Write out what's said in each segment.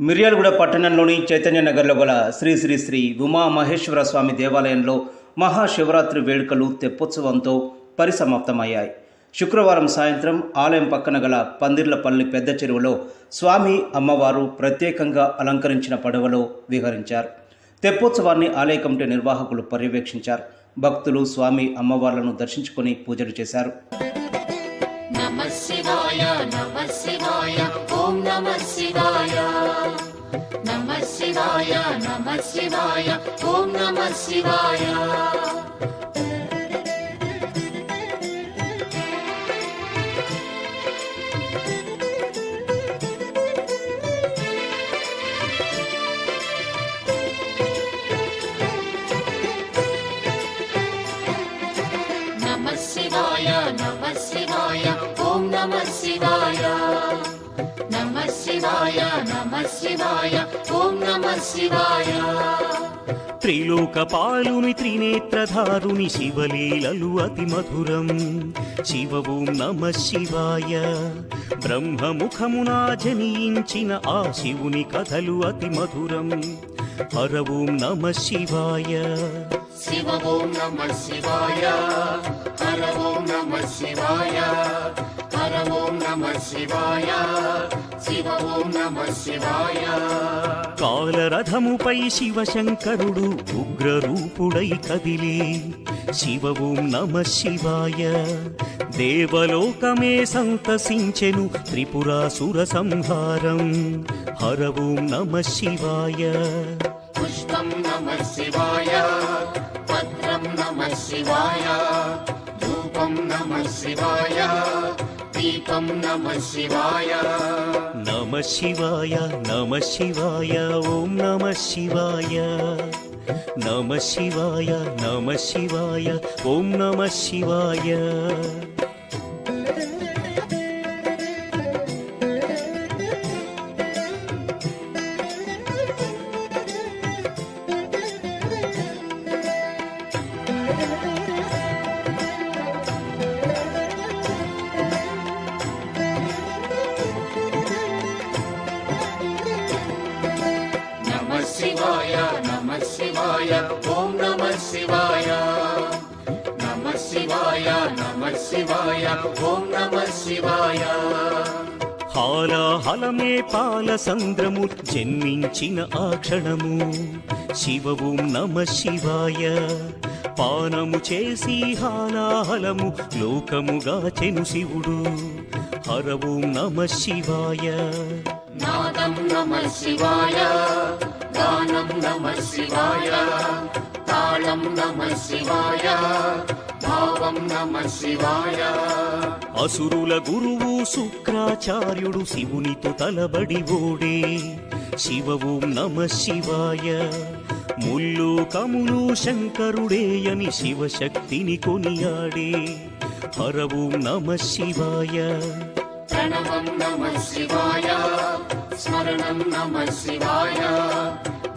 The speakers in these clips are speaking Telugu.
మిర్యాలగూడ పట్టణంలోని చైతన్యనగర్లో గల శ్రీ శ్రీ శ్రీ ఉమామహేశ్వర స్వామి దేవాలయంలో మహాశివరాత్రి వేడుకలు తెప్పోత్సవంతో పరిసమాప్తమయ్యాయి. శుక్రవారం సాయంత్రం ఆలయం పక్కన గల పందిర్లపల్లి పెద్ద చెరువులో స్వామి అమ్మవారు ప్రత్యేకంగా అలంకరించిన పడవలో విహరించారు. తెప్పోత్సవాన్ని ఆలయ కమిటీ నిర్వాహకులు పర్యవేక్షించారు. భక్తులు స్వామి అమ్మవార్లను దర్శించుకొని పూజలు చేశారు. నమః శివాయ నమః శివాయ ఓం నమః శివాయ నమః శివాయ నమః శివాయ ఓం నమః శివాయ నమః శివాయ నమః శివాయ ఓం నమః శివాయ నమః శివాయ నమః శివాయ ఓం నమః శివాయ త్రిలోకపాలుని త్రినేత్రధారుని శివలీలలు అతి మధురం. శివ ఓం నమః శివాయ. బ్రహ్మముఖమునా జనించిన ఆ శివుని కథలు అతి మధురం. హర ఓం నమః శివాయ. శివ ఓం నమః శివాయ హర ఓం నమః శివాయ హర ఓం నమః శివాయ శివ ఓం నమః శివాయ కాలరథముపై శివశంకరుడు ఉగ్రరూపుడై కదిలే. శివ ఓం నమః శివాయ. దేవలోకమే సంతసించెను త్రిపురాసుర సంహారం. హర ఓం నమః శివాయ. పుష్పం నమః శివాయ పత్రం నమః శివాయ ధూపం నమః శివాయ దీపం నమః శివాయ నమః శివాయ నమః శివాయ ఓం నమః శివాయ. నమః శివాయ నమః శివాయ ఓం నమః శివాయ. నమః శివాయ నమః శివాయ ఓం నమః శివాయ నమః శివాయ నమః శివాయ ఓం నమః శివాయ హాలాహలమే పాల సంద్రము జన్మించిన ఆ క్షణము. శివ ఓం నమః శివాయ. పానము చేసి హాలాహలము లోకముగా చెను శివుడు. హర ఓం నమః శివాయ. నాదం నమః శివాయ గానం నమః శివాయ తాళం నమః శివాయ భావం నమః శివాయ అసురుల గురువు శుక్రాచార్యుడు శివునితో తలబడి ఓడే. శివ ఓం నమః శివాయ. ముల్లోకములు శంకరుడే అని శివశక్తిని కొనియాడే. హర ఓం నమః శివాయ. ప్రణవం నమః శివాయ స్మరణం నమః శివాయ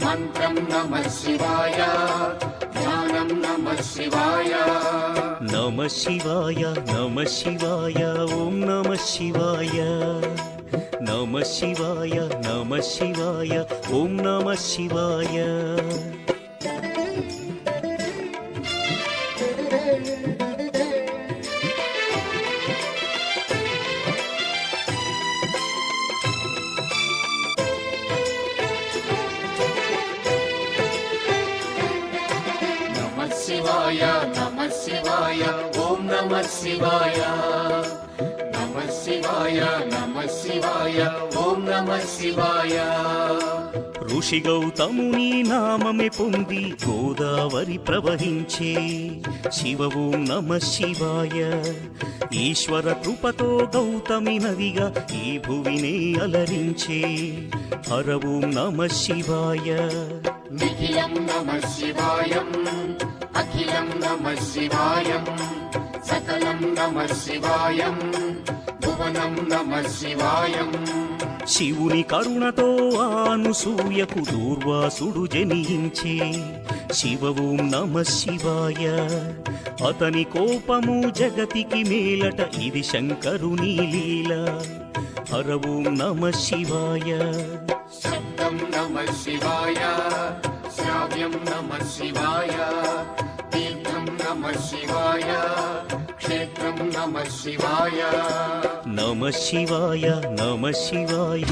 మంత్రం నమః శివాయ ధ్యానం నమః శివాయ నమః శివాయ నమః శివాయ ఓం నమః శివాయ. నమః శివాయ నమః శివాయ ఓం నమః శివాయ. నమః శివాయ నమః శివాయ ఓం నమః శివాయ నమః శివాయ నమః శివాయ ఓం నమః శివాయ ఋషి గౌతముని నామమే పొంది గోదావరి ప్రవహించే. శివ ఓం నమః శివాయ. ఈశ్వర కృపతో గౌతమి నదిగా ఈ భువినే అలరించే. హర ఓం నమః శివాయ. నిఖిలం నమః శివాయం అఖిలం నమః శివాయం సకలం నమః శివాయం భువనం నమః శివాయం శివుని కరుణతో అనసూయకు దూర్వాసుడు జనించే. శివ ఓం నమః శివాయ. అతని కోపము జగతికి మేలట ఇది శంకరుని లీల. హర ఓం నమః శివాయ. శబ్ద नमः शिवाय श्राव्यं नमः शिवाय तीर्थं नमः शिवाय क्षेत्रं नमः शिवाय నమ శివాయ నమ శివాయ